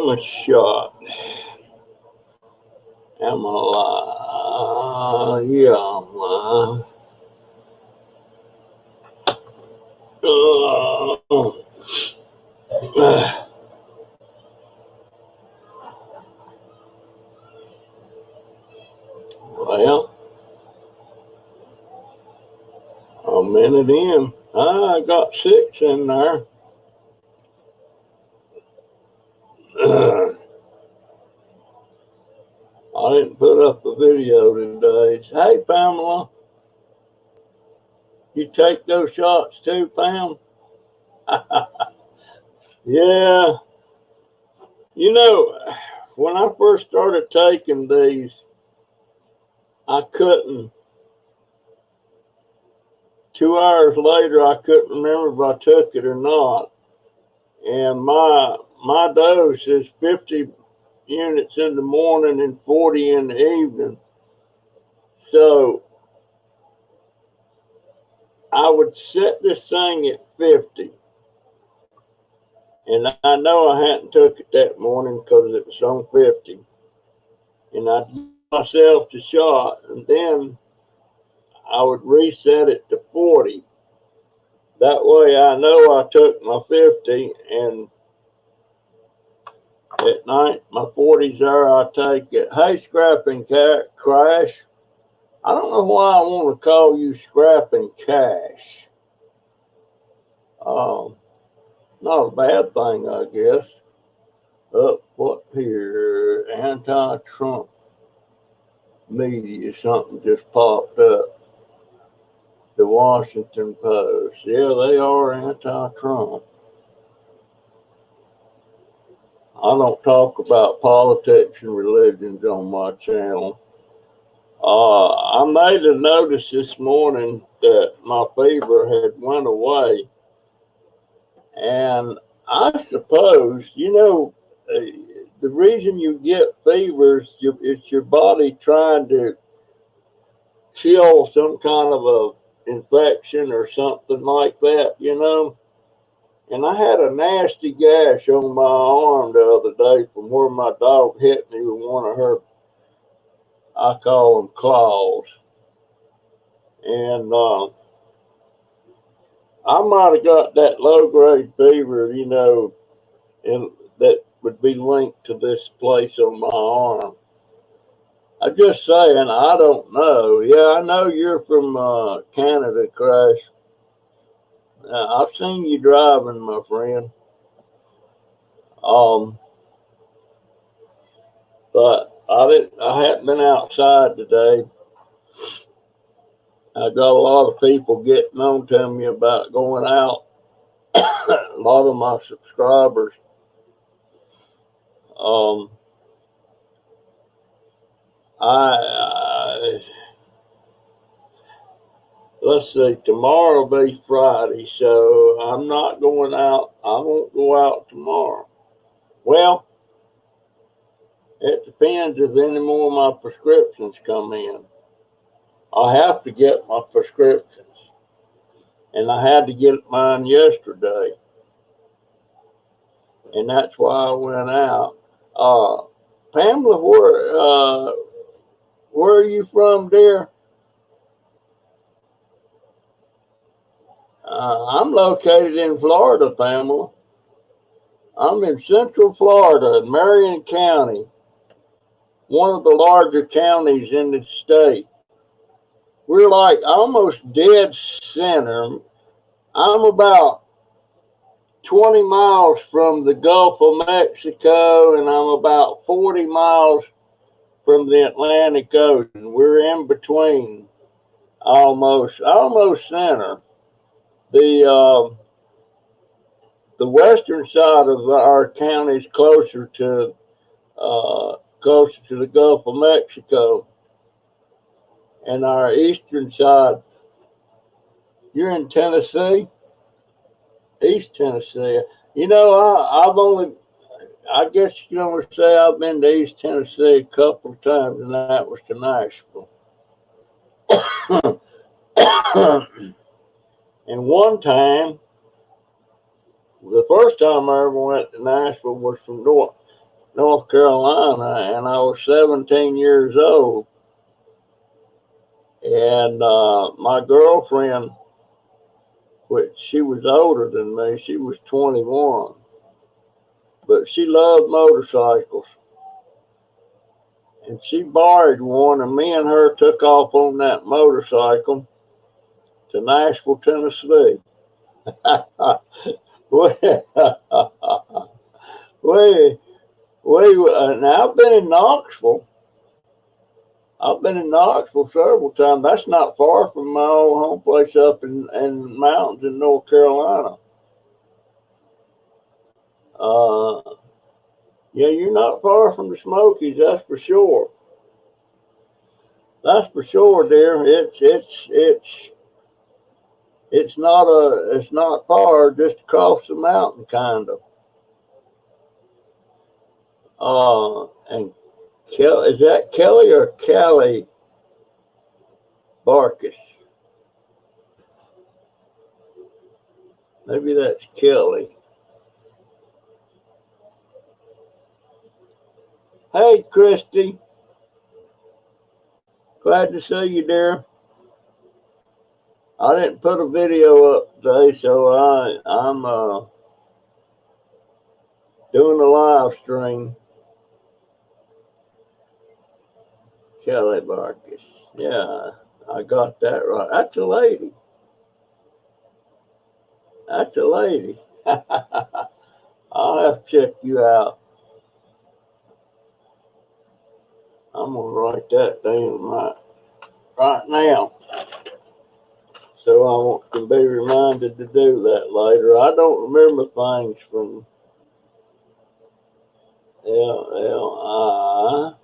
my shot. Am I alive? Yeah, I'm alive. Well, a minute in. I got 6 in there. I didn't put up a video today. Hey, Pamela, you take those shots too, Pam? Yeah. You know, when I first started taking these, I couldn't. 2 hours later, I couldn't remember if I took it or not. And my dose is 50 units in the morning and 40 in the evening. So I would set this thing at 50. And I know I hadn't took it that morning because it was on 50. And I'd give myself the shot, and then I would reset it to 40. That way I know I took my 50, and at night my 40's there, I take it. Hey, Scrapping Cat Crash. I don't know why I want to call you Scrapping Cash. Not a bad thing, I guess. What here? Anti-Trump media, something just popped up. The Washington Post. Yeah, they are anti-Trump. I don't talk about politics and religions on my channel. I made a notice this morning that my fever had went away. And I suppose, the reason you get fevers, it's your body trying to kill some kind of a infection or something like that, And I had a nasty gash on my arm the other day from where my dog hit me with one of her, I call them claws. And I might have got that low-grade fever, and that would be linked to this place on my arm. I'm just saying, I don't know. Yeah, I know you're from Canada, Crash. I've seen you driving, my friend. But I hadn't been outside today. I got a lot of people getting on to me about going out. A lot of my subscribers. Let's see, tomorrow will be Friday, so I'm not going out. I won't go out tomorrow. Well, it depends if any more of my prescriptions come in. I have to get my prescriptions, and I had to get mine yesterday, and that's why I went out. Pamela, where are you from, dear? I'm located in Florida, Pamela. I'm in Central Florida, in Marion County, one of the larger counties in the state. We're like almost dead center. I'm about 20 miles from the Gulf of Mexico, and I'm about 40 miles from the Atlantic Ocean. We're in between, almost center. The western side of our county is closer to the Gulf of Mexico, and our eastern side. You're in Tennessee, East Tennessee. I guess you can only say I've been to East Tennessee a couple of times, and that was to Nashville. And one time, the first time I ever went to Nashville was from North Carolina, and I was 17 years old. And my girlfriend, which she was older than me, she was 21, but she loved motorcycles. And she borrowed one, and me and her took off on that motorcycle to Nashville, Tennessee. we, we, now I've been in Knoxville. I've been in Knoxville several times. That's not far from my old home place up in the mountains in North Carolina. Yeah, you're not far from the Smokies, that's for sure. That's for sure, dear. It's not far, just across the mountain, kind of. And is that Kelly or Callie Barkis? Maybe that's Kelly. Hey, Christy. Glad to see you, dear. I didn't put a video up today, so I'm doing a live stream. Kelly Barkis. Yeah, I got that right. That's a lady. That's a lady. I'll have to check you out. I'm gonna write that down right now, so I want to be reminded to do that later. I don't remember things from LLI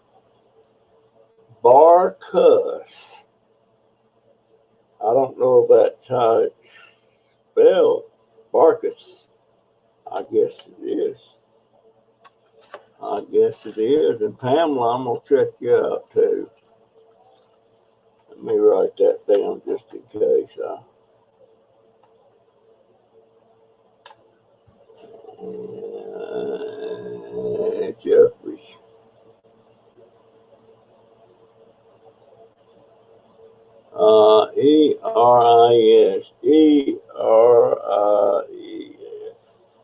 Barkus. I don't know if that's how it's spelled. Barkus. I guess it is. And Pamela, I'm gonna check you out too. Let me write that down just in case. Jeffries. ERIS. ERIES.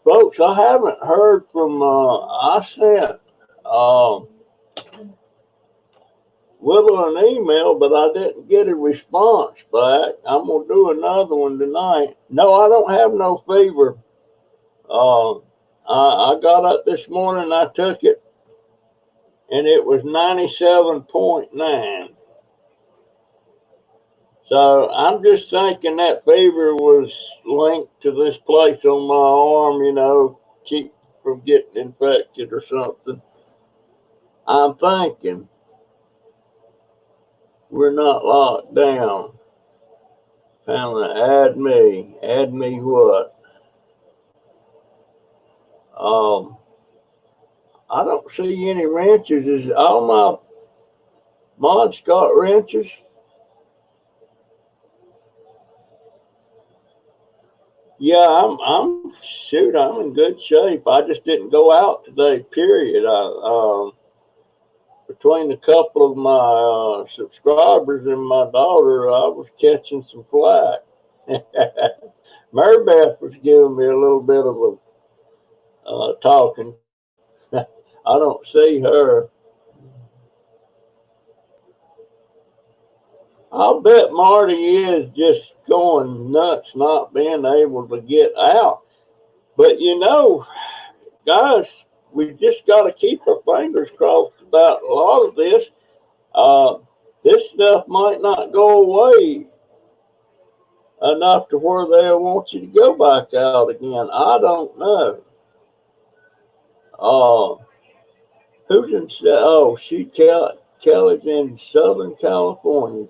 Folks, I haven't heard from, I sent Willow an email, but I didn't get a response back. I'm going to do another one tonight. No, I don't have no fever. I got up this morning, I took it, and it was 97.9. So I'm just thinking that fever was linked to this place on my arm, keep from getting infected or something. I'm thinking we're not locked down. Pamela, add me. Add me what? I don't see any wrenches. Is all my mods got wrenches? Yeah, I'm in good shape. I just didn't go out today, period. Between a couple of my subscribers and my daughter, I was catching some flack. Mary Beth was giving me a little bit of a talking. I don't see her. I'll bet Marty is just going nuts not being able to get out. But guys, we just got to keep our fingers crossed about a lot of this. This stuff might not go away enough to where they'll want you to go back out again. I don't know. Who's in? Oh, Kelly's in Southern California.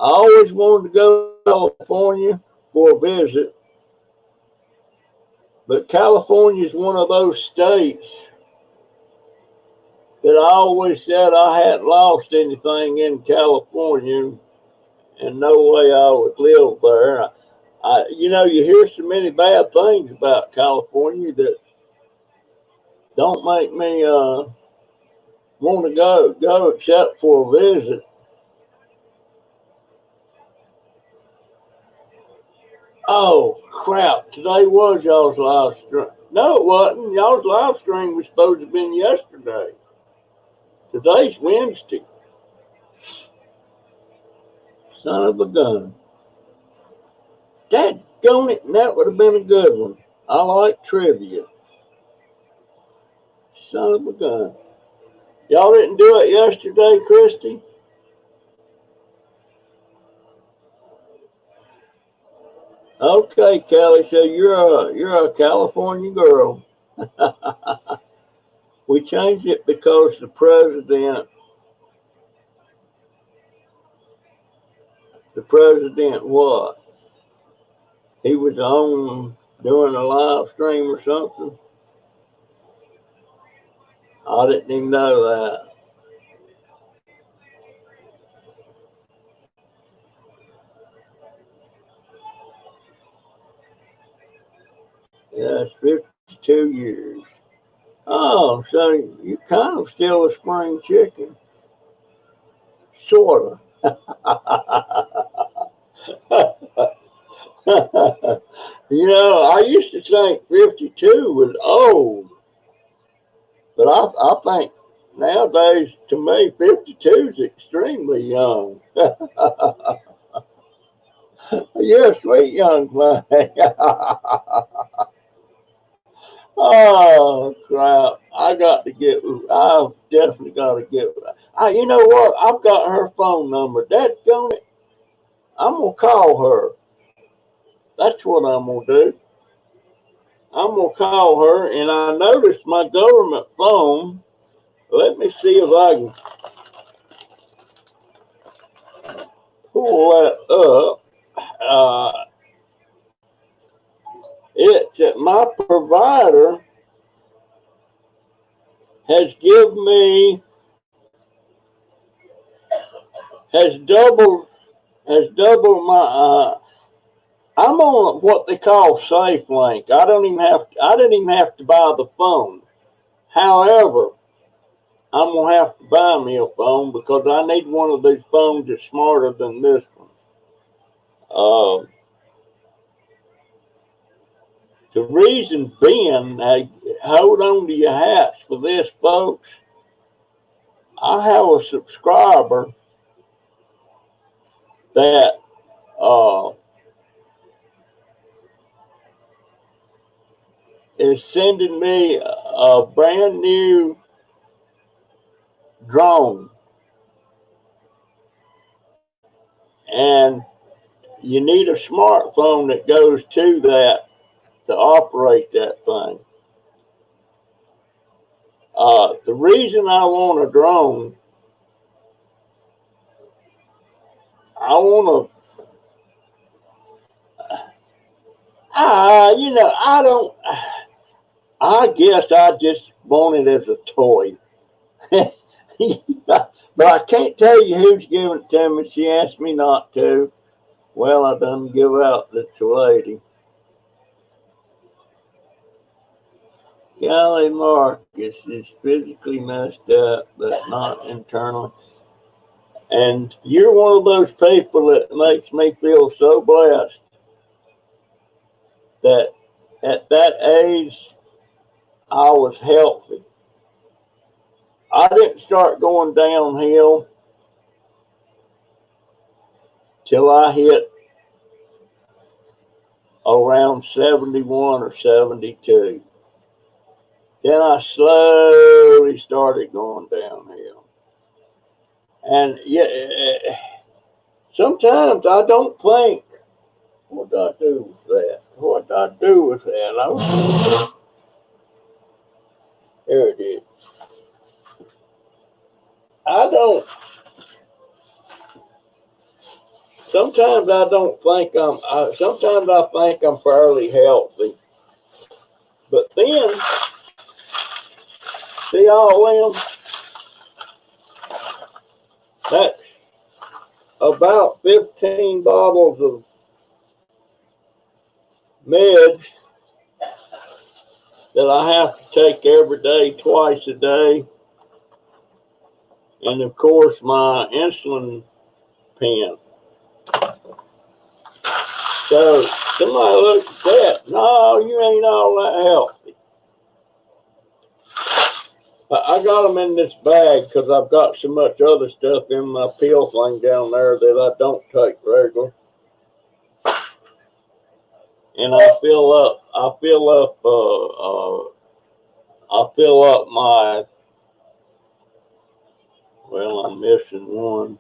I always wanted to go to California for a visit, but California is one of those states that I always said I hadn't lost anything in California, and no way I would live there. You hear so many bad things about California that Don't make me want to go except for a visit. Oh crap! Today was y'all's live stream. No, it wasn't. Y'all's live stream was supposed to have been yesterday. Today's Wednesday. Son of a gun. Dadgone it, and that would have been a good one. I like trivia. Son of a gun. Y'all didn't do it yesterday, Christy? Okay, Kelly, so you're a California girl. We changed it because the president what? He was on doing a live stream or something. I didn't even know that. Yes, 52 years. Oh, so you kind of still a spring chicken. Sort of. I used to think 52 was old, but I think nowadays, to me, 52 is extremely young. You're a sweet young man. Oh crap! I've definitely got to get. You know what? I've got her phone number. That's going. I'm gonna call her. That's what I'm gonna do. I'm gonna call her, and I noticed my government phone. Let me see if I can pull that up. It's that my provider has given me has doubled my. I'm on what they call Safe Link. I didn't even have to buy the phone. However, I'm gonna have to buy me a phone because I need one of these phones that's smarter than this one. Uh, the reason being, hold on to your hats for this, folks. I have a subscriber that uh, is sending me a brand new drone, and you need a smartphone that goes to that to operate that thing. The reason I want a drone, I want I don't, I guess I just want it as a toy. But I can't tell you who's giving it to me. She asked me not to. Well, I done give out the lady. Golly, Marcus is physically messed up, but not internally. And you're one of those people that makes me feel so blessed that at that age I was healthy. I didn't start going downhill till I hit around 71 or 72. Then I slowly started going downhill. And yeah, sometimes I don't think, what did I do with that? What did I do with that? There it is. I don't, sometimes I don't think sometimes I think I'm fairly healthy. But then, see all them? That's about 15 bottles of meds that I have to take every day, twice a day. And of course, my insulin pen. So somebody looks at that. No, you ain't all that healthy. I got them in this bag because I've got so much other stuff in my pill thing down there that I don't take regular. And I fill up my, well, I'm missing one.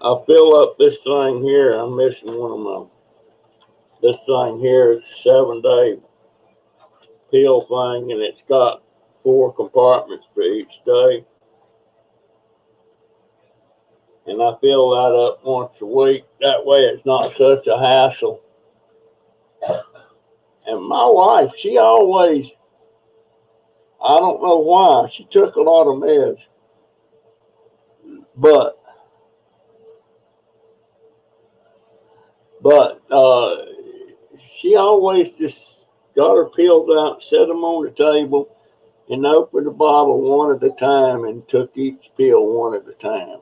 I fill up this thing here. I'm missing one of my, this thing here is a 7-day pill thing, and it's got 4 compartments for each day. And I fill that up once a week. That way it's not such a hassle. And my wife, she always, I don't know why, she took a lot of meds. But she always just got her pills out, set them on the table, and opened the bottle one at a time and took each pill one at a time.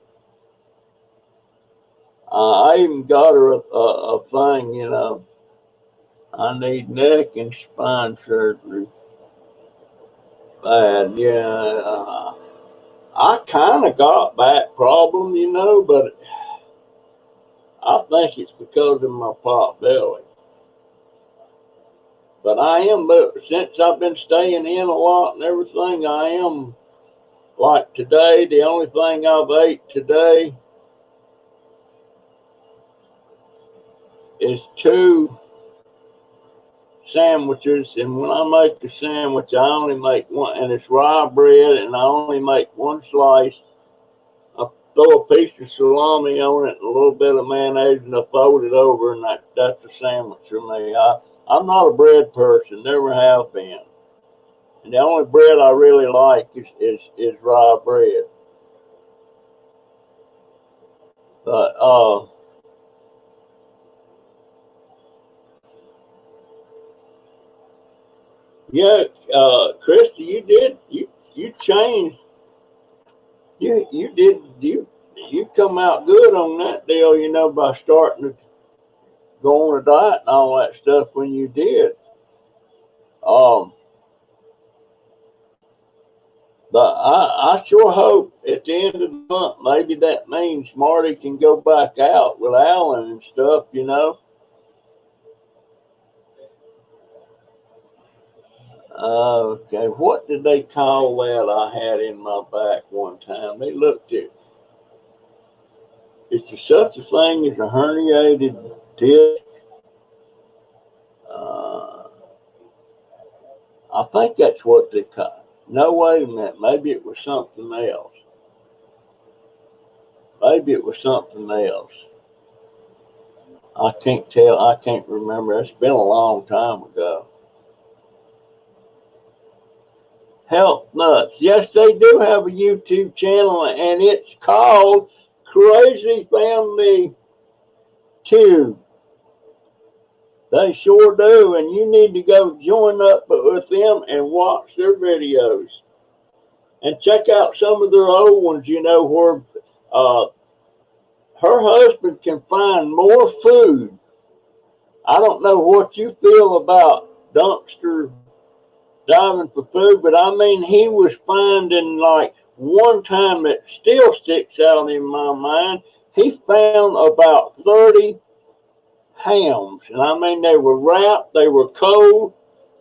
I even got her a thing, you know, I need neck and spine surgery. Bad, yeah. I kind of got back problem, you know, but I think it's because of my pot belly. But I am, since I've been staying in a lot and everything, I am, like today, the only thing I've ate today is 2 sandwiches. And when I make a sandwich, I only make one, and it's rye bread, and I only make 1 slice. I throw a piece of salami on it, and a little bit of mayonnaise, and I fold it over, and that's a sandwich for me. I'm not a bread person, never have been. And the only bread I really like is rye bread. But yeah, Christy, you changed. You come out good on that deal, you know, by starting to go on a diet and all that stuff when you did. But I sure hope at the end of the month, maybe that means Marty can go back out with Alan and stuff, you know. Okay, what did they call that I had in my back one time? They looked at, is there such a thing as a herniated disc? I think that's what they call it. No, wait a minute. Maybe it was something else. Maybe it was something else. I can't tell. I can't remember. It's been a long time ago. Health Nuts. Yes, they do have a YouTube channel, and it's called Crazy Family Tube. They sure do, and you need to go join up with them and watch their videos. And check out some of their old ones, you know, where her husband can find more food. I don't know what you feel about dumpster diving for food, but I mean, he was finding, like, one time that still sticks out in my mind, he found about 30 hams. And I mean, they were wrapped, they were cold,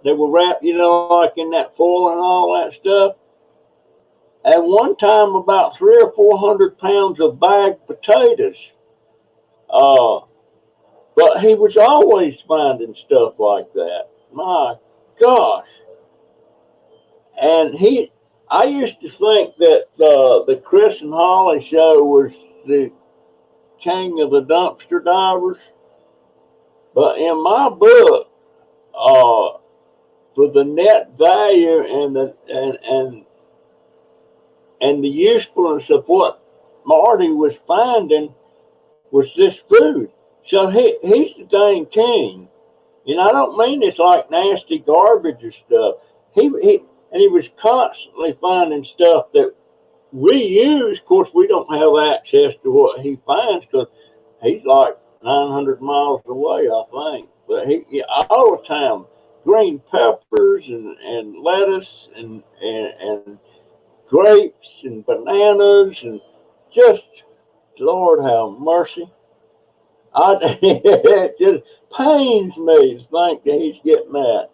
they were wrapped, you know, like in that foil and all that stuff. At one time, about 300 or 400 pounds of bagged potatoes. But he was always finding stuff like that. My gosh. And I used to think that the Chris and Holly show was the king of the dumpster divers. But in my book, for the net value and the usefulness of what Marty was finding was this food. So he's the dang king. And I don't mean it's like nasty garbage or stuff. He was constantly finding stuff that we use. Of course, we don't have access to what he finds because he's like 900 miles away, I think. But he all the time, green peppers and lettuce and grapes and bananas and just, Lord have mercy. It just pains me to think that he's getting that.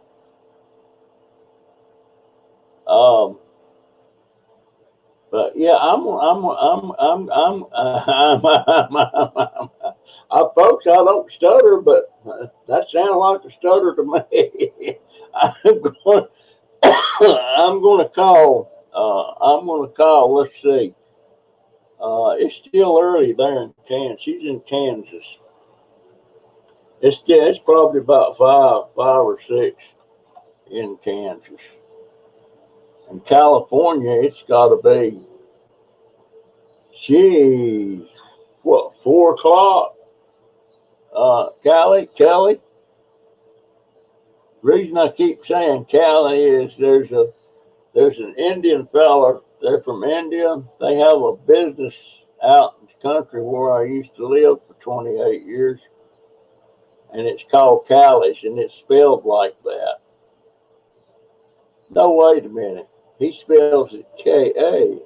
Um, but yeah, folks, I don't stutter, but that sounds like a stutter to me. I'm going, I'm going to call. I'm going to call. Let's see. It's still early there in Kansas. She's in Kansas. It's probably about five or six in Kansas. In California, it's got to be, geez, what, 4 o'clock? Kelly. The reason I keep saying Cali is there's an Indian fella. They're from India. They have a business out in the country where I used to live for 28 years, and it's called Cali's, and it's spelled like that. No, wait a minute. He spells it Kally.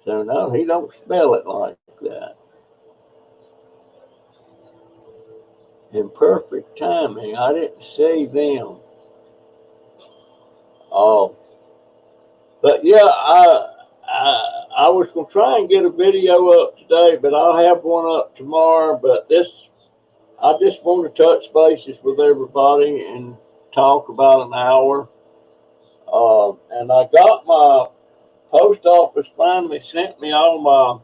So no, he don't spell it like that. In perfect timing, I didn't see them. Oh, but yeah, I was gonna try and get a video up today, but I'll have one up tomorrow. But I just want to touch bases with everybody and talk about an hour. And I got my post office finally sent me all my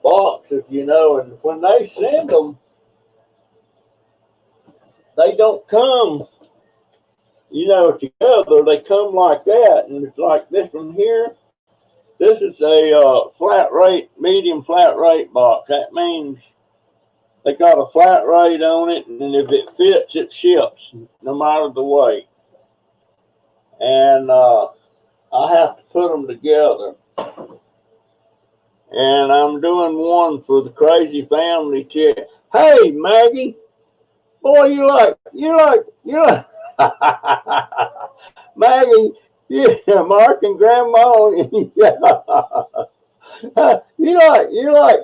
boxes, and when they send them, they don't come, together. They come like that, and it's like this one here. This is a medium flat rate box. That means they got a flat rate on it, and if it fits, it ships, no matter the weight. And I have to put them together. And I'm doing one for the Crazy Family Kit. Hey, Maggie, boy, you like, Maggie, yeah, Mark and Grandma, yeah. you like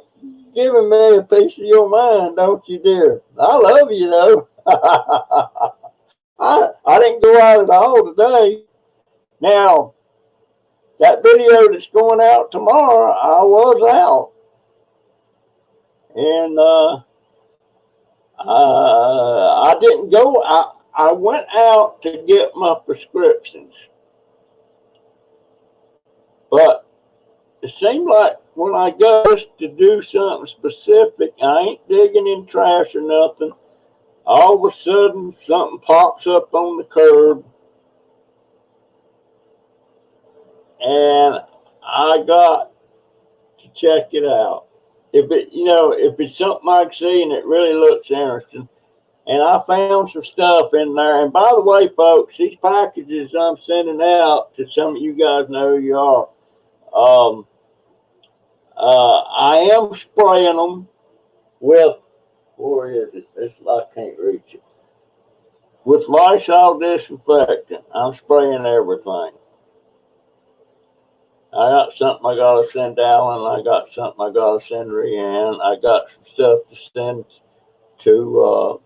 giving me a piece of your mind, don't you, dear? I love you, though. I didn't go out at all today. Now, that video that's going out tomorrow, I was out. And I didn't go. I went out to get my prescriptions. But it seemed like when I go to do something specific, I ain't digging in trash or nothing. All of a sudden, something pops up on the curb, and I got to check it out. If it's something I can see and it really looks interesting, and I found some stuff in there. And by the way, folks, these packages I'm sending out to some of you guys know who you are. I am spraying them with, where is it? I can't reach it. With Lysol disinfectant. I'm spraying everything. I got something I gotta send Alan. I got something I gotta send Rianne. I got some stuff to send to a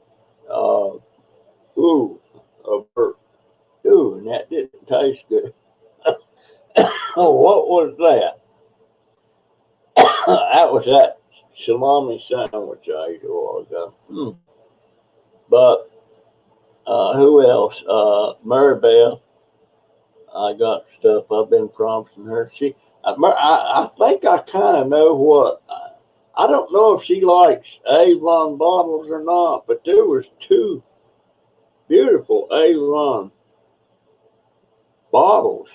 bird. Ooh, and that didn't taste good. Oh, what was that? That was that salami sandwich I ate a while ago. But who else? Mary Beth. I got stuff I've been promising her. I think I kind of know what. I don't know if she likes Avon bottles or not, but there was 2 beautiful Avon bottles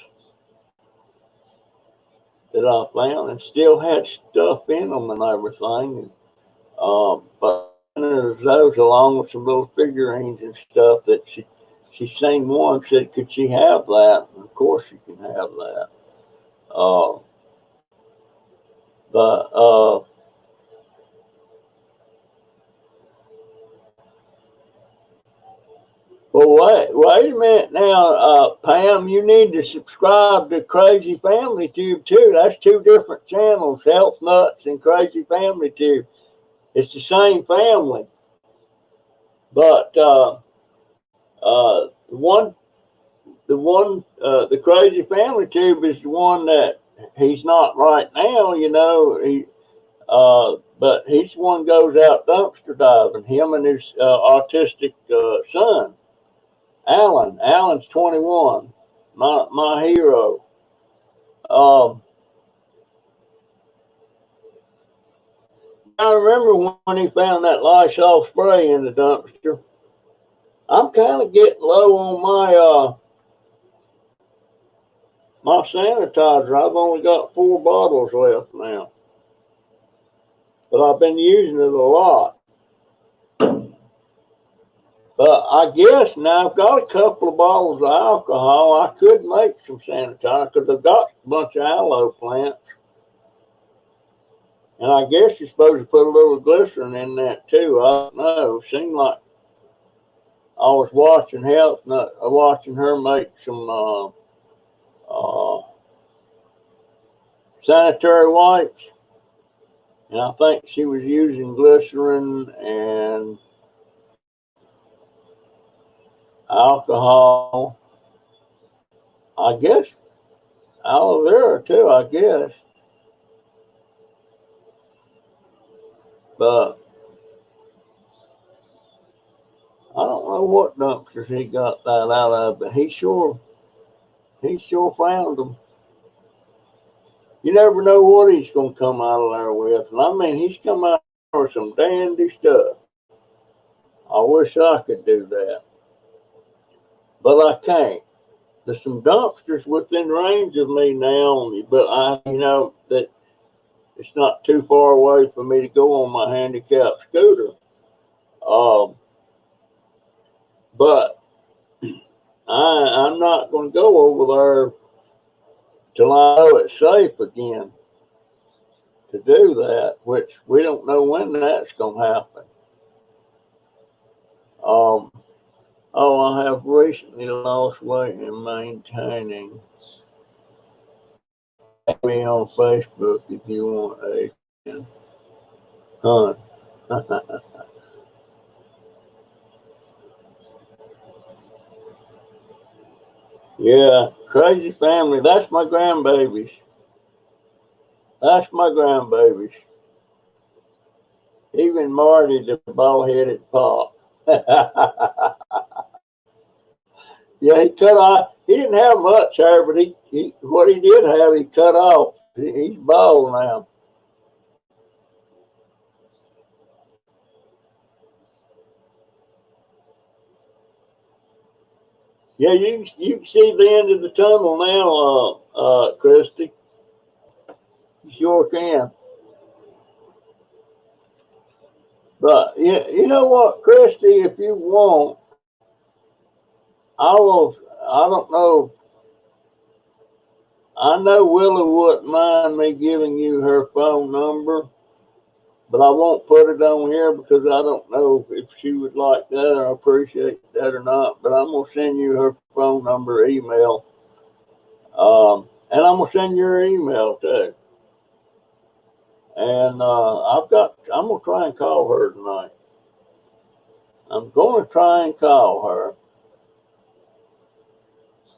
that I found and still had stuff in them and everything. But those along with some little figurines and stuff that she seen one, said, could she have that? And of course she can have that. But well, wait a minute now, Pam. You need to subscribe to Crazy Family Tube too. That's two different channels: Health Nuts and Crazy Family Tube. It's the same family, but the Crazy Family Tube is the one that he's not right now. You know, but he's the one goes out dumpster diving. Him and his autistic son. Alan's 21, my hero. I remember when he found that Lysol spray in the dumpster. I'm kind of getting low on my sanitizer. I've only got 4 bottles left now, but I've been using it a lot. But I guess now I've got a couple of bottles of alcohol. I could make some sanitizer because I've got a bunch of aloe plants. And I guess you're supposed to put a little glycerin in that too. I don't know. It seemed like I was watching her make some sanitary wipes. And I think she was using glycerin and alcohol. I guess aloe vera too, I guess. But I don't know what dumpsters he got that out of, but he sure found them. You never know what he's going to come out of there with. And I mean, he's come out with some dandy stuff. I wish I could do that, but I can't. There's some dumpsters within range of me now, but that it's not too far away for me to go on my handicapped scooter. But I'm not going to go over there till I know it's safe again to do that, which we don't know when that's going to happen. I have recently lost weight in maintaining. Add me on Facebook if you want a hunt. Yeah, Crazy Family. That's my grandbabies. Even Marty, the bald-headed pop. Yeah, he cut off. He didn't have much hair, but what he did have, he cut off. He's bald now. Yeah, you can see the end of the tunnel now, Christy. You sure can. But yeah, you know what, Christy, if you want, I don't know. I know Willie wouldn't mind me giving you her phone number, but I won't put it on here because I don't know if she would like that or appreciate that or not. But I'm gonna send you her phone number, email, and I'm gonna send you her email too. And I'm gonna try and call her tonight. I'm gonna try and call her.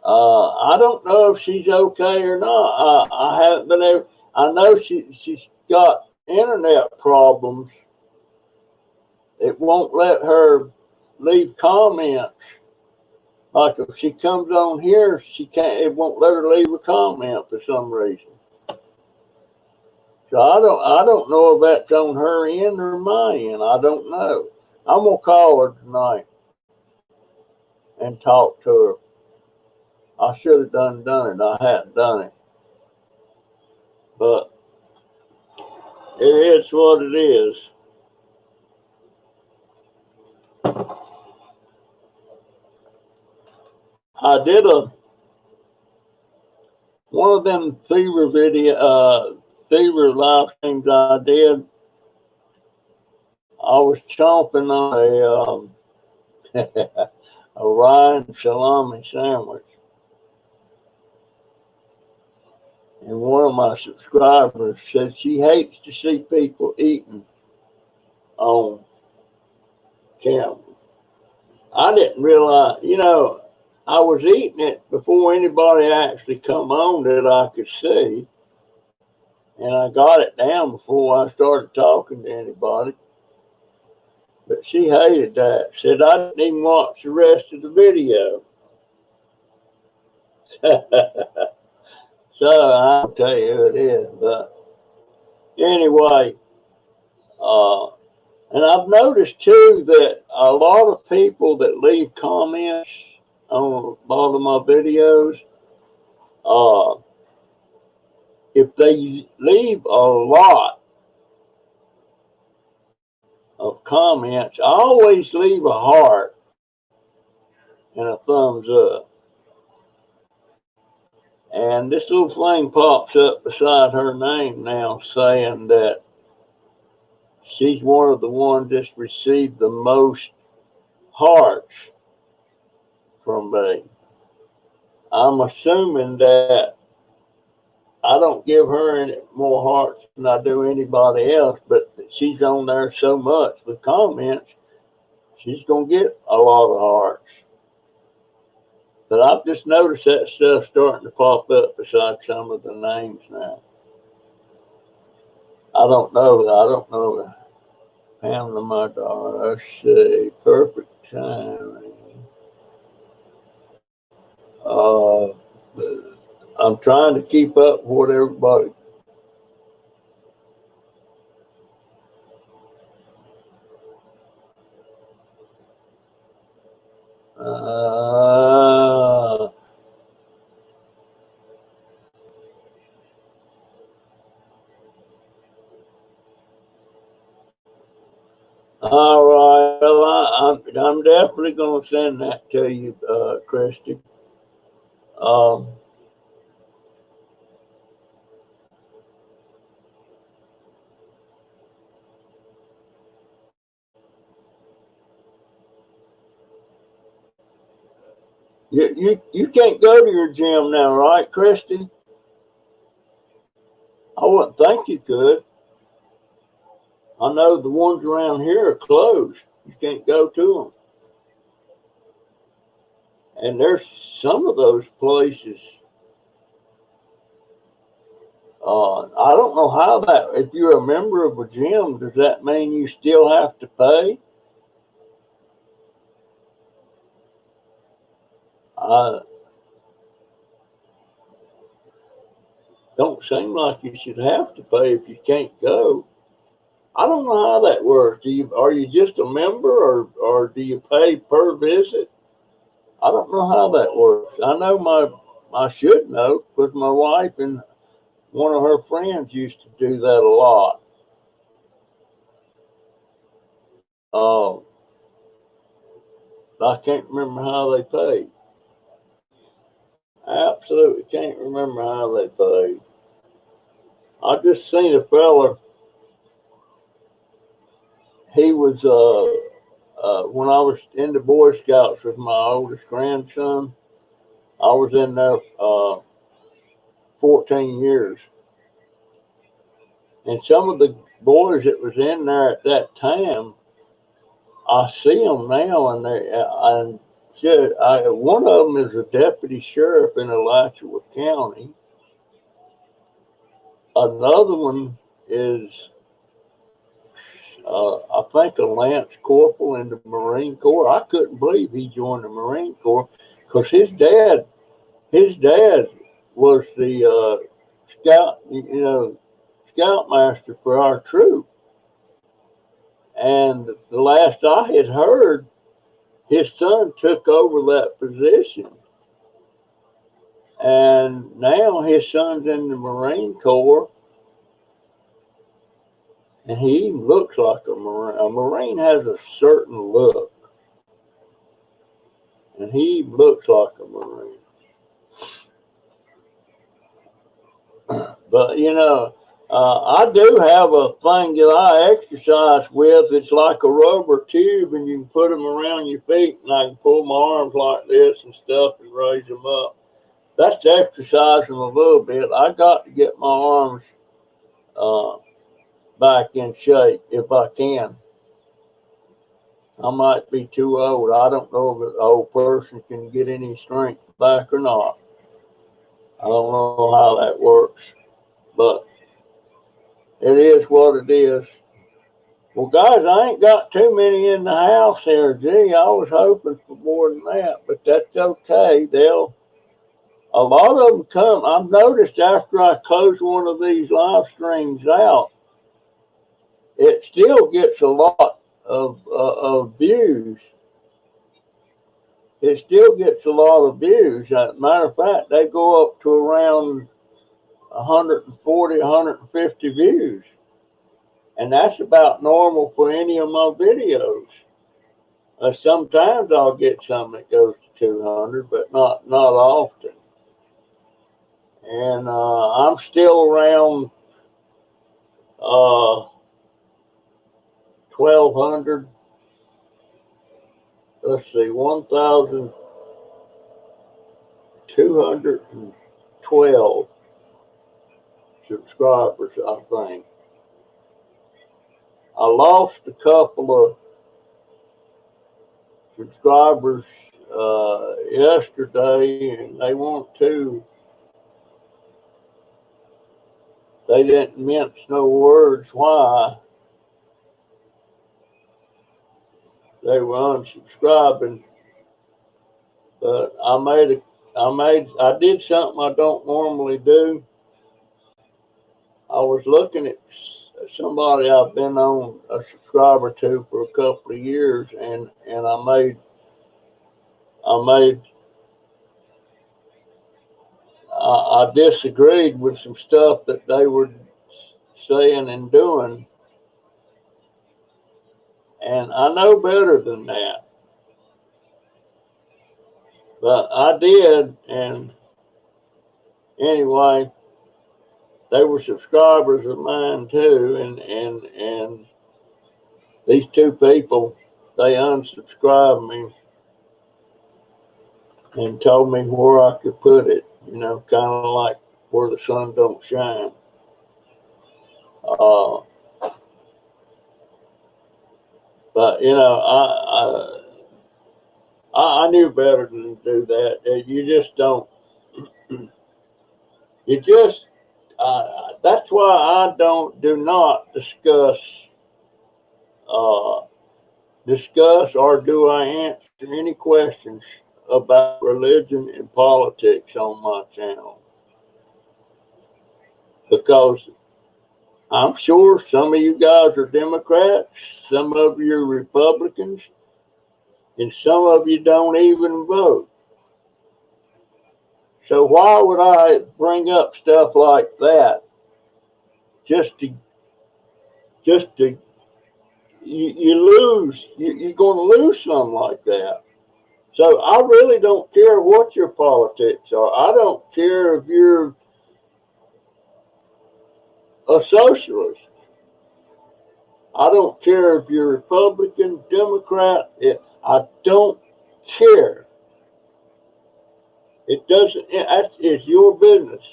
I don't know if she's okay or not. I haven't been able. I know she's got internet problems. It won't let her leave comments. Like if she comes on here, she can't. It won't let her leave a comment for some reason. So I don't know if that's on her end or my end. I don't know. I'm gonna call her tonight and talk to her. I should have done it. I hadn't done it. But it is what it is. I did one of them fever live streams I did. I was chomping on a Ryan salami sandwich, and one of my subscribers said she hates to see people eating on camera. I didn't realize, I was eating it before anybody actually come on that I could see, and I got it down before I started talking to anybody. But she hated that. Said I didn't even watch the rest of the video. So I'll tell you who it is. But anyway, and I've noticed too that a lot of people that leave comments on a lot of my videos, uh, if they leave a lot of comments, I always leave a heart and a thumbs up. And this little thing pops up beside her name now saying that she's one of the ones that's received the most hearts from me. I'm assuming that I don't give her any more hearts than I do anybody else, but she's on there so much with comments, she's going to get a lot of hearts. But I've just noticed that stuff starting to pop up beside some of the names now. I don't know. Pamela, my daughter, let's see, perfect timing. I'm trying to keep up with everybody. All right. Well, I'm definitely going to send that to you, Christy. You can't go to your gym now, right, Christy? I wouldn't think you could. I know the ones around here are closed. You can't go to them. And there's some of those places. I don't know how that. If you're a member of a gym, does that mean you still have to pay? Don't seem like you should have to pay if you can't go. I don't know how that works. Are you just a member, or do you pay per visit? I don't know how that works. I know I should know because my wife and one of her friends used to do that a lot. I can't remember how they paid. I absolutely can't remember how they paid. I just seen a fella. He was when I was in the Boy Scouts with my oldest grandson. I was in there 14 years, and some of the boys that was in there at that time, I see them now, and one of them is a deputy sheriff in Alachua County. Another one is, I think, a Lance Corporal in the Marine Corps. I couldn't believe he joined the Marine Corps because his dad was the scoutmaster for our troop. And the last I had heard, his son took over that position. And now his son's in the Marine Corps, and he looks like a Marine. A Marine has a certain look, and he looks like a Marine. But I do have a thing that I exercise with. It's like a rubber tube, and you can put them around your feet, and I can pull my arms like this and stuff and raise them up. That's exercising a little bit. I got to get my arms back in shape if I can. I might be too old. I don't know if an old person can get any strength back or not. I don't know how that works, but it is what it is. Well, guys, I ain't got too many in the house here. Gee, I was hoping for more than that, but that's okay. A lot of them come. I've noticed after I close one of these live streams out, it still gets a lot of views. It still gets a lot of views. Matter of fact, they go up to around 140, 150 views. And that's about normal for any of my videos. Sometimes I'll get some that goes to 200, but not often. And I'm still around 1,200. Let's see, 1,212 subscribers, I think. I lost a couple of subscribers yesterday, and they didn't mince no words why they were unsubscribing. But I did something I don't normally do. I was looking at somebody I've been on a subscriber to for a couple of years, and I disagreed with some stuff that they were saying and doing, and I know better than that. But I did, and anyway, they were subscribers of mine too, and these two people, they unsubscribed me and told me where I could put it, kind of like where the sun don't shine. But I knew better than to do that. You just don't. That's why I do not discuss or do I answer any questions about religion and politics on my channel, because I'm sure some of you guys are Democrats, some of you are Republicans, and some of you don't even vote. So why would I bring up stuff like that just to you lose? You're going to lose something like that. So I really don't care what your politics are. I don't care if you're a socialist. I don't care if you're Republican, Democrat. I don't care. It doesn't. It's your business,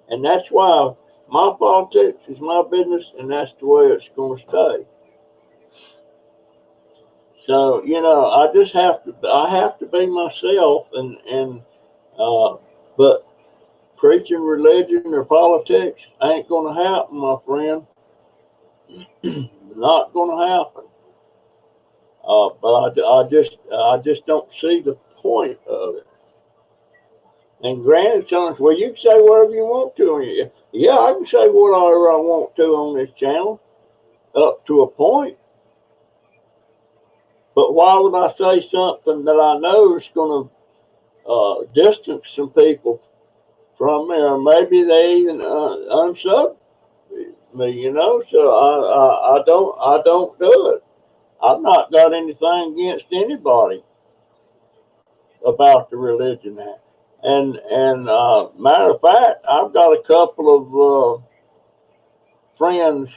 and that's why my politics is my business, and that's the way it's going to stay. So I just have to. I have to be myself, but preaching religion or politics ain't going to happen, my friend. Not going to happen. But I just don't see the point of it. And granted, sons, well, you can say whatever you want to on you. Yeah, I can say whatever I want to on this channel, up to a point. But why would I say something that I know is going to distance some people from me, or maybe they even unsub me? So I don't do it. I've not got anything against anybody. about the religion. And matter of fact, I've got a couple of friends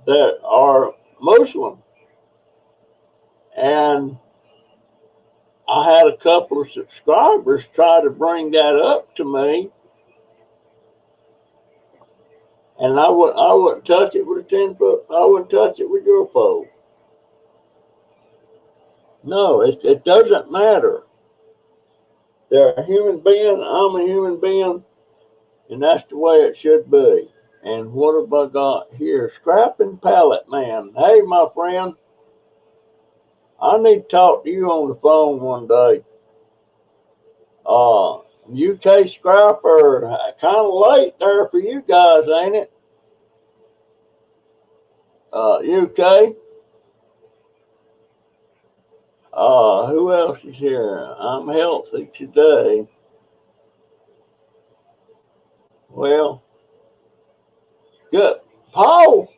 that are Muslim, and I had a couple of subscribers try to bring that up to me, and I wouldn't touch it with a 10 foot. I wouldn't touch it with your pole. No, it doesn't matter. They're a human being. I'm a human being, and that's the way it should be. And what have I got here? Scrapping Pallet Man. Hey, my friend, I need to talk to you on the phone one day. UK Scrapper, kind of late there for you guys, ain't it? UK. Who else is here? I'm healthy today. Well, good. Paul,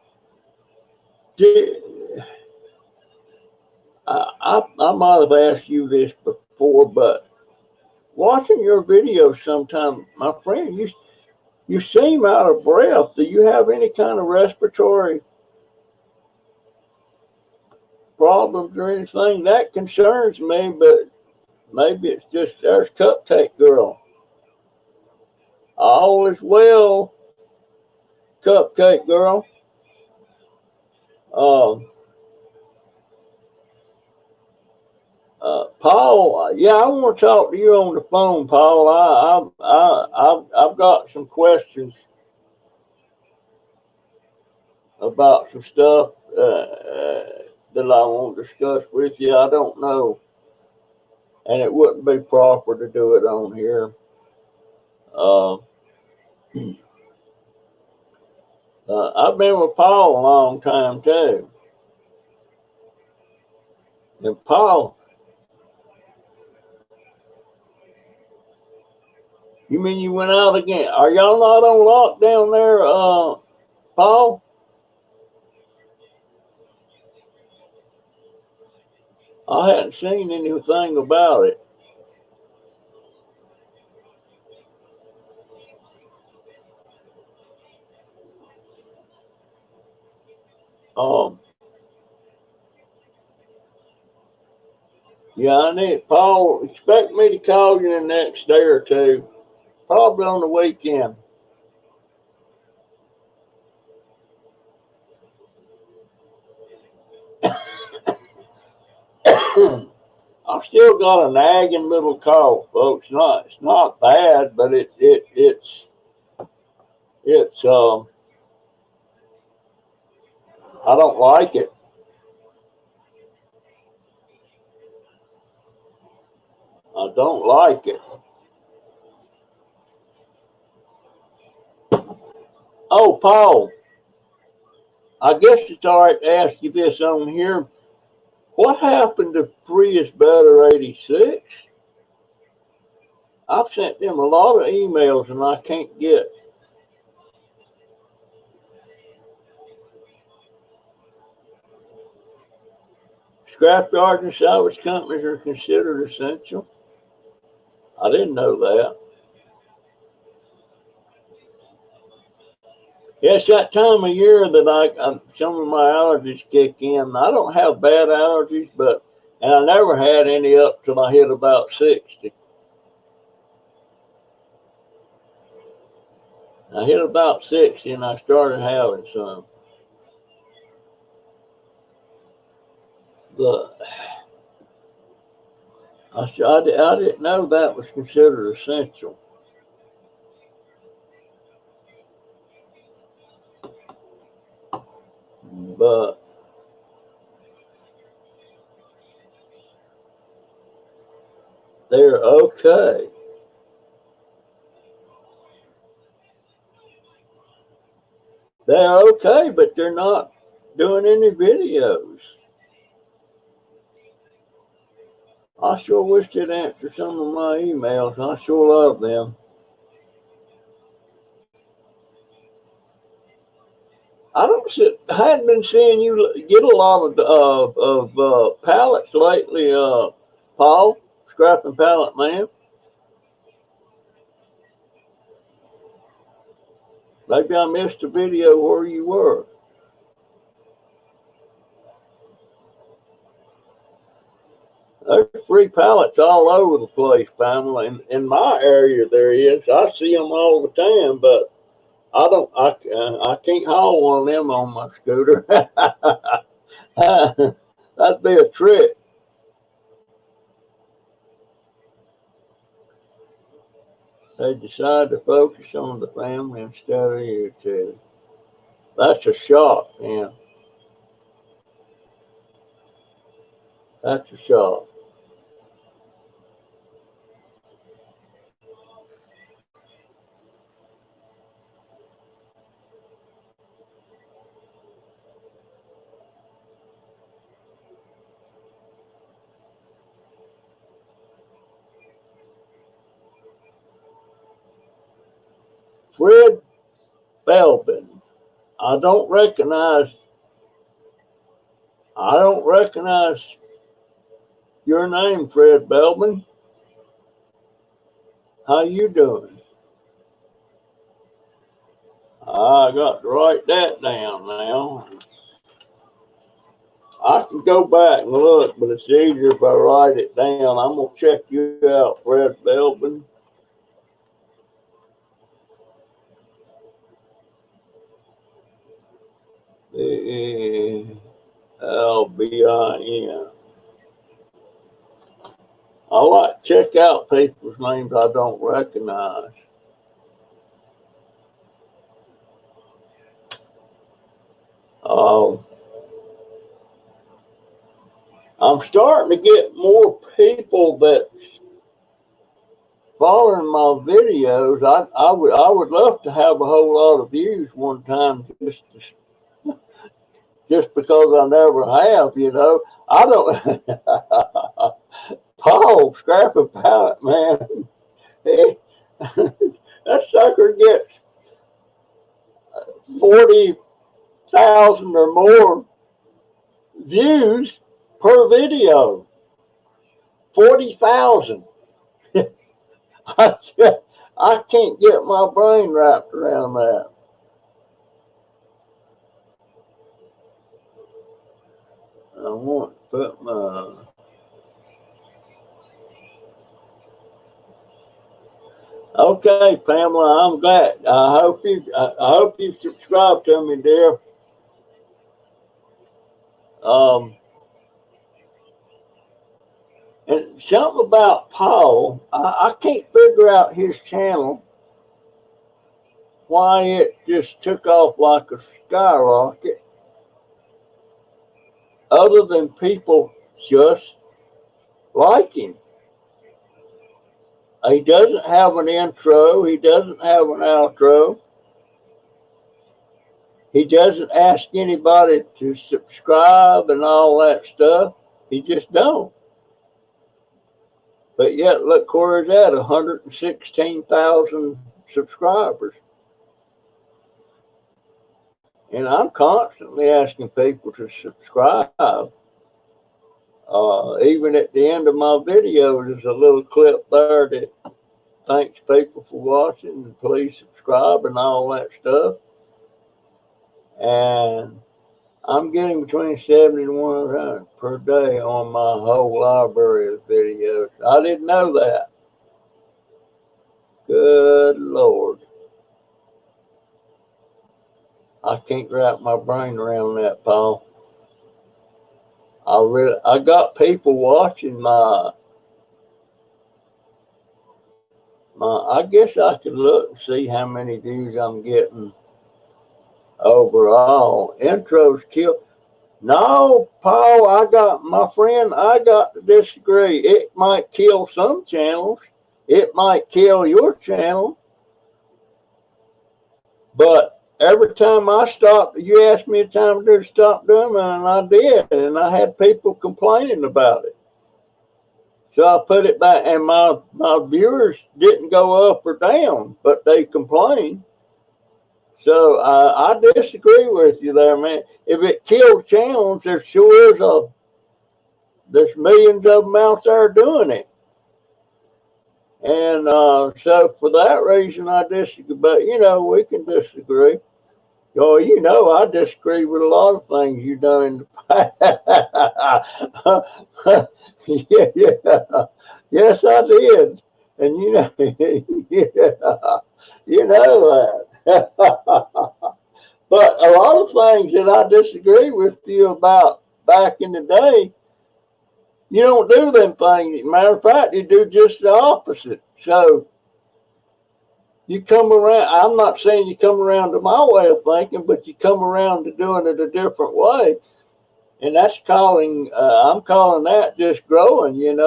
I might have asked you this before, but watching your videos sometime, my friend, you seem out of breath. Do you have any kind of respiratory problems or anything? That concerns me, but maybe it's just there's Cupcake Girl. All is well, Cupcake Girl. Paul, yeah, I want to talk to you on the phone, Paul. I've got some questions about some stuff that I want to discuss with you. I don't know, and it wouldn't be proper to do it on here. I've been with Paul a long time too, and Paul. You mean you went out again? Are y'all not on lockdown there, Paul? I hadn't seen anything about it. Yeah, I need Paul. Expect me to call you in the next day or two, probably on the weekend. I've still got a nagging little cough, folks. It's not bad, but it's I don't like it. I don't like it. Oh, Paul, I guess it's all right to ask you this on here. What happened to Prius Better 86? I've sent them a lot of emails and I can't get. Scrapyards and salvage companies are considered essential. I didn't know that. Yeah, it's that time of year that some of my allergies kick in. I don't have bad allergies, and I never had any up till I hit about 60. I hit about 60 and I started having some. But I didn't know that was considered essential. But they're okay. They're okay, but they're not doing any videos. I sure wish they'd answer some of my emails. I sure love them. I hadn't been seeing you get a lot of pallets lately, Paul. Scrapping Pallet Man. Maybe I missed a video where you were. There's free pallets all over the place, Pamela. In my area, there is. I see them all the time, but I can't haul one of them on my scooter. That'd be a trick. They decide to focus on the family instead of YouTube. That's a shock, man. That's a shock. Fred Belbin. I don't recognize your name, Fred Belbin. How you doing? I got to write that down now. I can go back and look, but it's easier if I write it down. I'm going to check you out, Fred Belbin. Belbin. I like to check out people's names I don't recognize. I'm starting to get more people that's following my videos. I would love to have a whole lot of views one time, just because I never have, you know. I don't. Paul, Scrapping Pallet Man. That sucker gets 40,000 or more views per video. 40,000. I can't get my brain wrapped around that. I want to put my... Okay, Pamela, I'm glad. I hope you subscribe to me, dear. And something about Paul, I can't figure out his channel, why it just took off like a skyrocket, other than people just like him. He doesn't have an intro. He doesn't have an outro. He doesn't ask anybody to subscribe and all that stuff. He just don't. But yet, look where he's at, 116,000 subscribers. And I'm constantly asking people to subscribe. Even at the end of my video, there's a little clip there that thanks people for watching and please subscribe and all that stuff. And I'm getting between 70 and 100 per day on my whole library of videos. I didn't know that. Good Lord. I can't wrap my brain around that, Paul. I got people watching my I guess I could look and see how many views I'm getting overall. Intros kill. No, Paul, I got to disagree. It might kill some channels. It might kill your channel. But every time I stopped, you asked me a time to stop doing it, and I did. And I had people complaining about it. So I put it back, and my viewers didn't go up or down, but they complained. So I disagree with you there, man. If it kills channels, there sure is there's millions of them out there doing it. And so for that reason, I disagree. But, we can disagree. Oh, I disagree with a lot of things you've done in the past. Yeah. Yes, I did. And yeah, you know that. But a lot of things that I disagree with you about back in the day, you don't do them things. Matter of fact, you do just the opposite. So you come around, I'm not saying you come around to my way of thinking, but you come around to doing it a different way. And that's I'm calling that just growing, and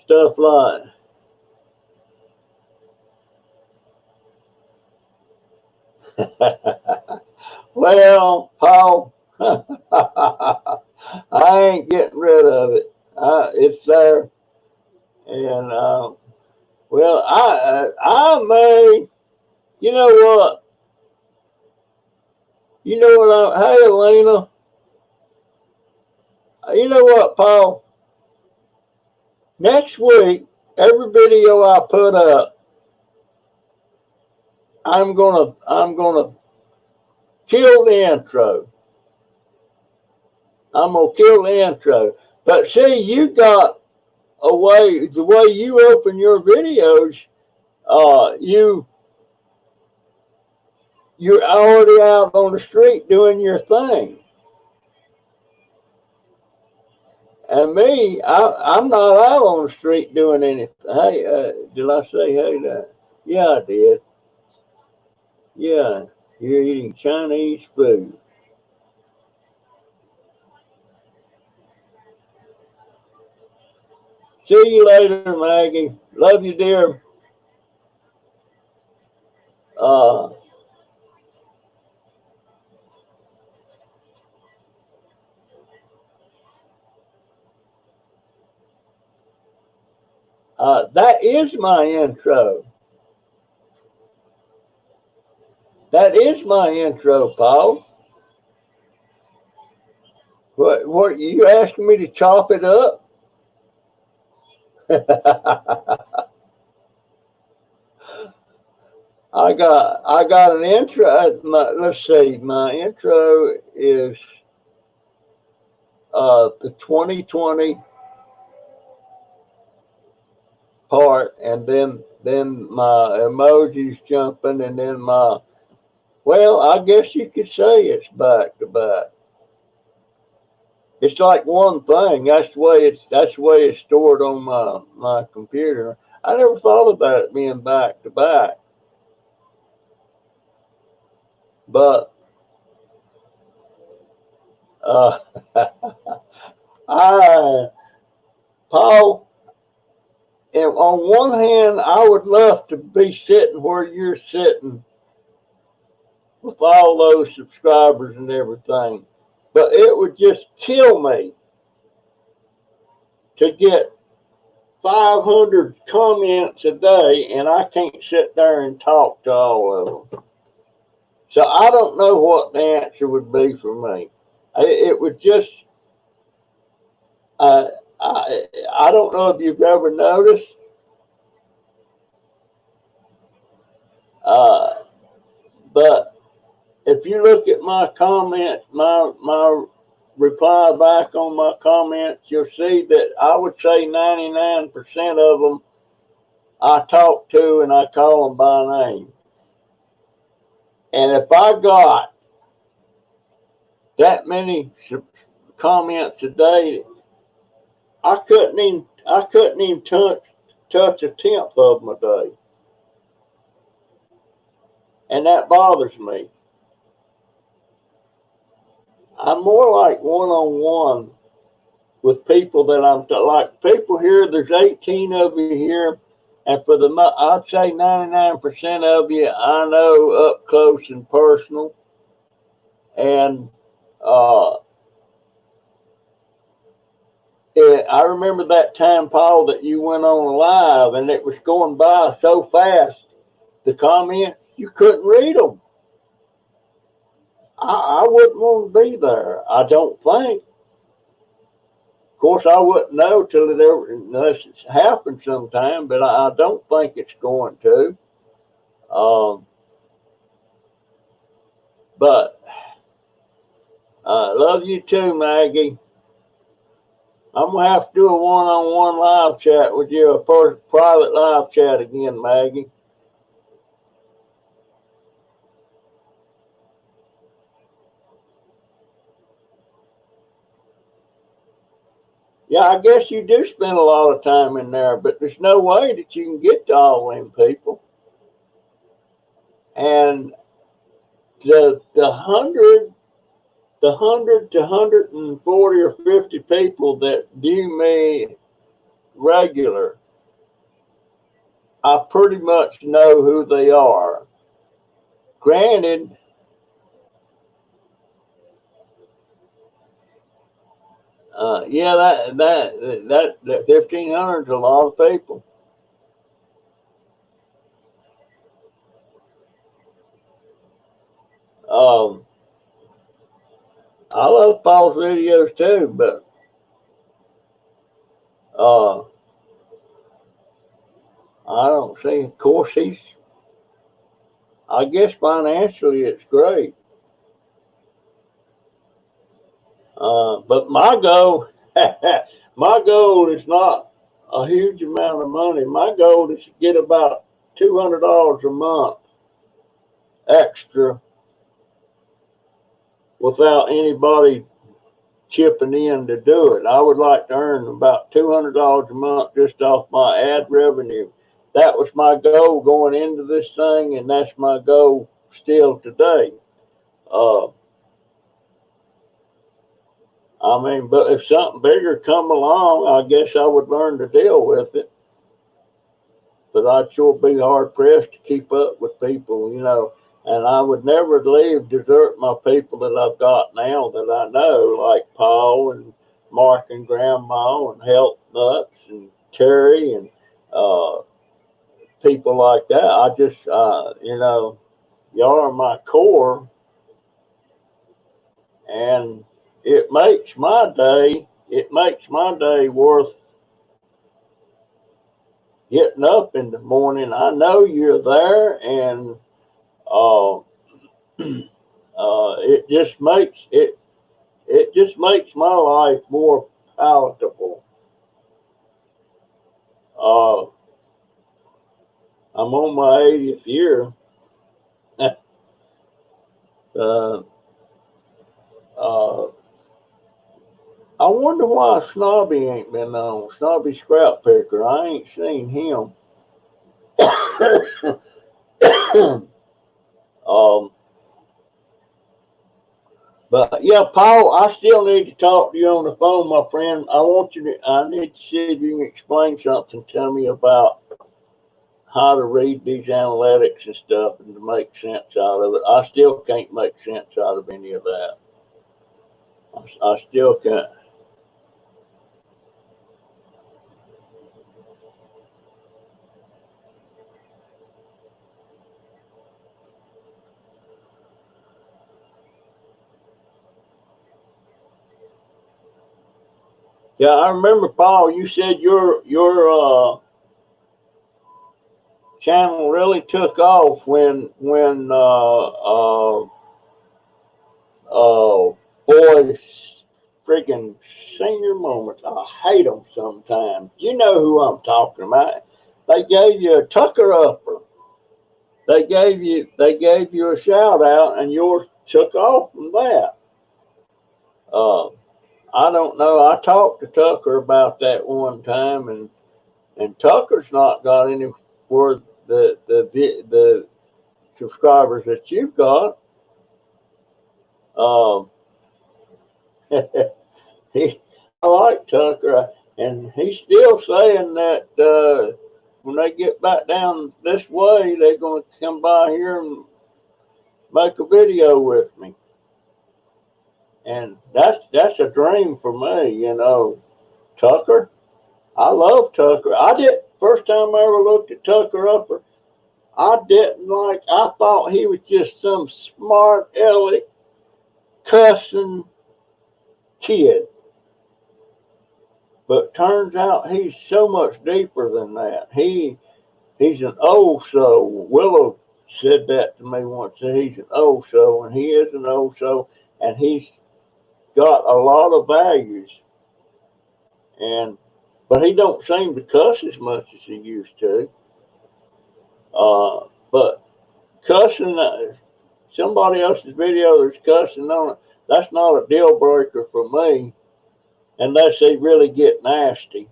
stuff like. Well, Paul, I ain't getting rid of it. It's there, and well, I may. You know what? Hey, Elena. You know what, Paul? Next week, every video I put up, I'm gonna kill the intro. I'm gonna kill the intro. But see, you got a way. The way you open your videos, uh, you you're already out on the street doing your thing. And me, I'm not out on the street doing anything. Hey, did I say hey to? Yeah, I did. Yeah, you're eating Chinese food. See you later, Maggie. Love you, dear. Uh, that is my intro. That is my intro, Paul. What you asking me to chop it up? I got an intro. Let's see. My intro is the 2020 part, and then my emojis jumping, and then my. Well, I guess you could say it's back to back. It's like one thing. That's the way it's stored on my computer. I never thought about it being back to back, but uh, I Paul. And on one hand, I would love to be sitting where you're sitting with all those subscribers and everything, but it would just kill me to get 500 comments a day, and I can't sit there and talk to all of them. So I don't know what the answer would be for me. It would just, uh, I don't know if you've ever noticed, uh, but if you look at my comments, my reply back on my comments, you'll see that I would say 99% of them I talk to and I call them by name. And if I got that many comments a day, I couldn't even touch a tenth of them a day, and that bothers me. I'm more like one on one with people that like people here. There's 18 of you here, and I'd say 99% of you I know up close and personal. And uh, I remember that time, Paul, that you went on live, and it was going by so fast. The comments you couldn't read them. I wouldn't want to be there. I don't think. Of course, I wouldn't know till it ever, unless it's happened sometime, but I don't think it's going to. But love you too, Maggie. I'm gonna have to do a one-on-one live chat with you, a private live chat again, Maggie. Yeah, I guess you do spend a lot of time in there, but there's no way that you can get to all them people. And the 100 to 140 or 50 people that view me regular, I pretty much know who they are. Granted, yeah, that 1,500 is a lot of people. I love Paul's videos too, but I don't see. Of course, I guess financially it's great, but my goal, my goal is not a huge amount of money. My goal is to get about $200 a month extra without anybody chipping in to do it. I would like to earn about $200 a month just off my ad revenue. That was my goal going into this thing, and that's my goal still today. I mean, but if something bigger come along, I guess I would learn to deal with it. But I'd sure be hard pressed to keep up with people, and I would never desert my people that I've got now that I know, like Paul and Mark and Grandma and Health Nuts and Terry and people like that. I just, y'all are my core, and it makes my day. It makes my day worth getting up in the morning. I know you're there, and it just makes it. It just makes my life more palatable. I'm on my 80th year. uh, uh, I wonder why Snobby ain't been on. Snobby Scrap Picker. I ain't seen him. um, but yeah, Paul, I still need to talk to you on the phone, my friend. I need to see if you can explain something to me about how to read these analytics and stuff and to make sense out of it. I still can't make sense out of any of that. I still can't. Yeah, I remember, Paul. You said your channel really took off when boys freaking senior moments. I hate them sometimes. You know who I'm talking about. They gave you a tucker upper. They gave you a shout out, and yours took off from that. Uh, I don't know. I talked to Tucker about that one time, and Tucker's not got any for the subscribers that you've got. Um, he, I like Tucker, and he's still saying that when they get back down this way, they're going to come by here and make a video with me. And that's a dream for me, Tucker. I love Tucker. I did first time I ever looked at Tucker Upper. I didn't like. I thought he was just some smart aleck cussing kid. But turns out he's so much deeper than that. He's an old soul. Willow said that to me once. That he's an old soul, and he is an old soul, and he's got a lot of values. And but he don't seem to cuss as much as he used to. But cussing, somebody else's video that's cussing on it, that's not a deal breaker for me, unless they really get nasty.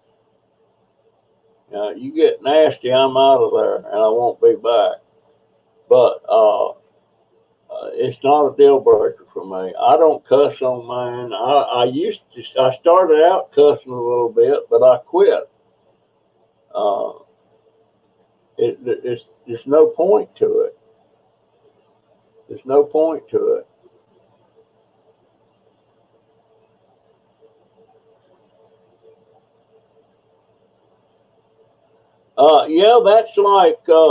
You get nasty, I'm out of there, and I won't be back. But it's not a deal breaker for me. I don't cuss on mine. I started out cussing a little bit, but I quit. Uh, there's no point to it. There's no point to it. Yeah, that's like yeah,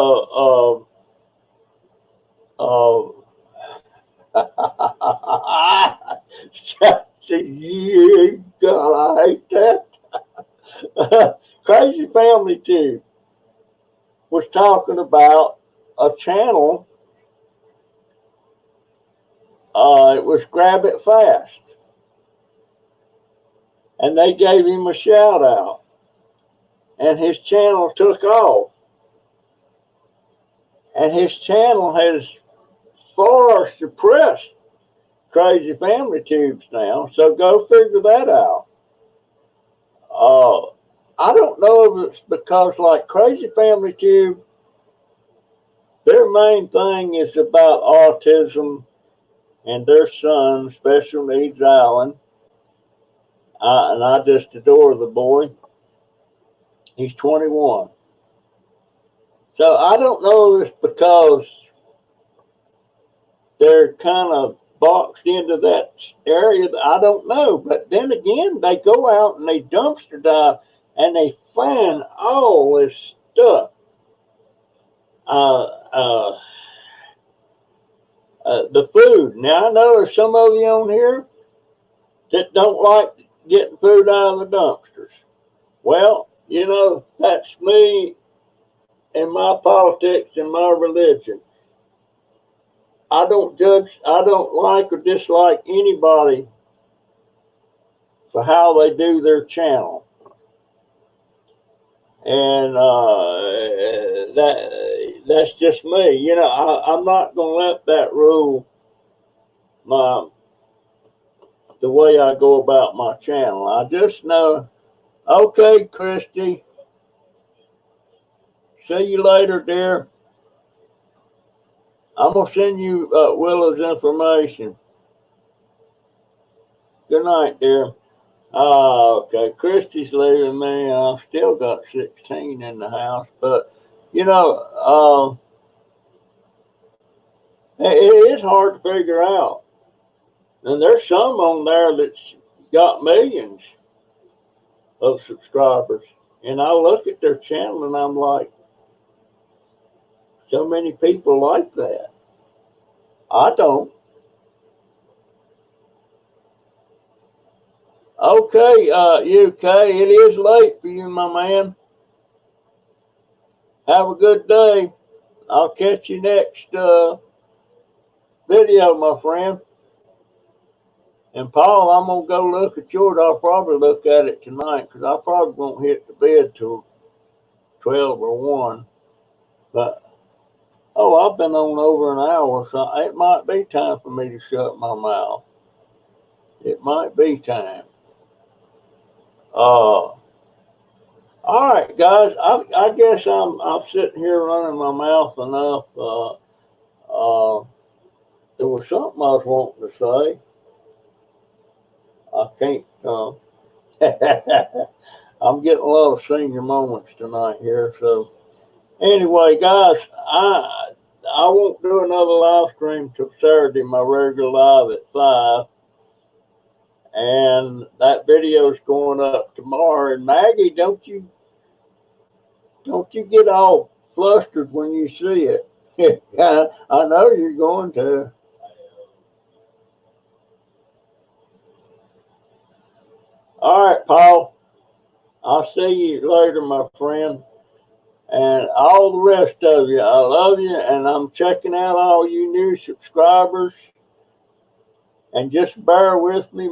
God, I hate that. Crazy Family Tube was talking about a channel. It was Grab It Fast, and they gave him a shout out, and his channel took off, and his channel has far suppressed Crazy Family Tubes now. So go figure that out. I don't know if it's because, like, Crazy Family Tube, their main thing is about autism and their son, Special Needs Alan. And I just adore the boy. He's 21. So I don't know if it's because they're kind of boxed into that area. I don't know. But then again, they go out and they dumpster dive and they find all this stuff. The food. Now, I know there's some of you on here that don't like getting food out of the dumpsters. Well, that's me and my politics and my religion. I don't judge, I don't like or dislike anybody for how they do their channel. And that's just me. I'm not going to let that rule the way I go about my channel. I just know, okay, Christy, see you later, dear. I'm going to send you Willow's information. Good night, dear. Okay, Christy's leaving me. I've still got 16 in the house, but it is hard to figure out. And there's some on there that's got millions of subscribers, and I look at their channel and I'm like, so many people like that. I don't. Okay, UK, it is late for you, my man. Have a good day. I'll catch you next video, my friend. And Paul, I'm going to go look at yours. I'll probably look at it tonight because I probably won't hit the bed till 12 or 1. But, I've been on over an hour, so it might be time for me to shut my mouth. It might be time. All right, guys. I guess I'm sitting here running my mouth enough. There was something I was wanting to say. I can't. I'm getting a lot of senior moments tonight here. So anyway, guys, I won't do another live stream till Saturday. My regular live at 5. And that video is going up tomorrow. And Maggie, don't you get all flustered when you see it. I know you're going to. All right, Paul. I'll see you later, my friend. And all the rest of you, I love you, and I'm checking out all you new subscribers. And just bear with me,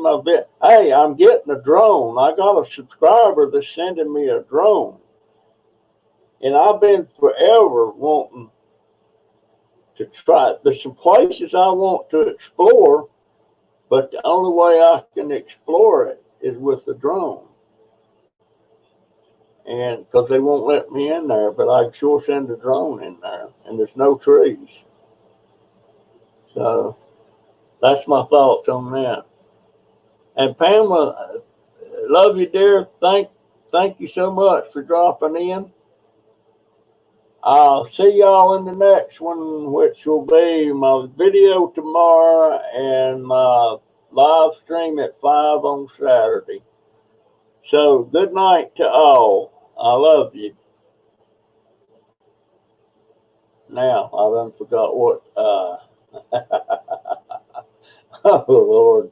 Hey, I'm getting a drone. I got a subscriber that's sending me a drone, and I've been forever wanting to try. There's some places I want to explore, but the only way I can explore it is with the drone. And because they won't let me in there, but I can sure send a drone in there, and there's no trees. So that's my thoughts on that. And Pamela, love you, dear. Thank you so much for dropping in. I'll see y'all in the next one, which will be my video tomorrow and my live stream at 5 on Saturday. So good night to all. I love you. Now I done forgot what oh Lord.